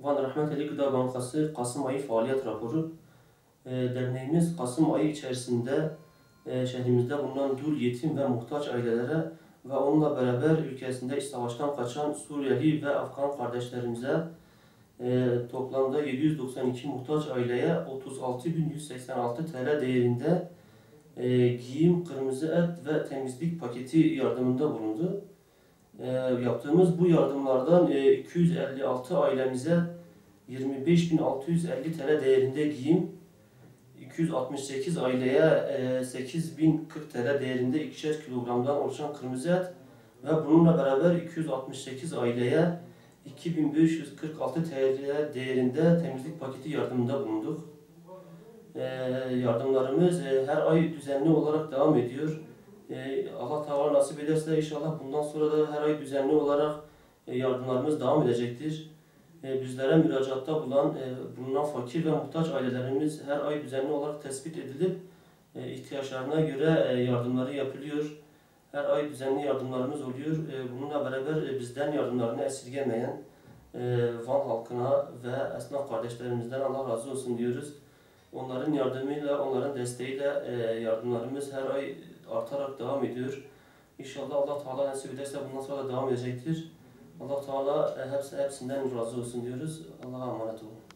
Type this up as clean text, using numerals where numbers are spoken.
Van Rahmetli Gıda Bankası Kasım ayı faaliyet raporu. Derneğimiz Kasım ayı içerisinde şehrimizde bulunan dul, yetim ve muhtaç ailelere ve onunla beraber ülkesinde iç savaştan kaçan Suriyeli ve Afgan kardeşlerimize toplamda 792 muhtaç aileye 36.186 TL değerinde giyim, kırmızı et ve temizlik paketi yardımında bulundu. Yaptığımız bu yardımlardan 256 ailemize 25.650 TL değerinde giyim, 268 aileye 8.040 TL değerinde 2'şer kilogramdan oluşan kırmızı et ve bununla beraber 268 aileye 2.546 TL değerinde temizlik paketi yardımında bulunduk. Yardımlarımız her ay düzenli olarak devam ediyor. Allah Teala nasip ederse inşallah bundan sonra da her ay düzenli olarak yardımlarımız devam edecektir. Bizlere müracaatta bulunan fakir ve muhtaç ailelerimiz her ay düzenli olarak tespit edilip ihtiyaçlarına göre yardımları yapılıyor. Her ay düzenli yardımlarımız oluyor. Bununla beraber bizden yardımlarını esirgemeyen Van halkına ve esnaf kardeşlerimizden Allah razı olsun diyoruz. Onların yardımıyla, onların desteğiyle yardımlarımız her ay artarak devam ediyor. İnşallah Allah Teala nasip ederse bundan sonra da devam edecektir. Allah Teala hepsinden razı olsun diyoruz. Allah'a emanet olun.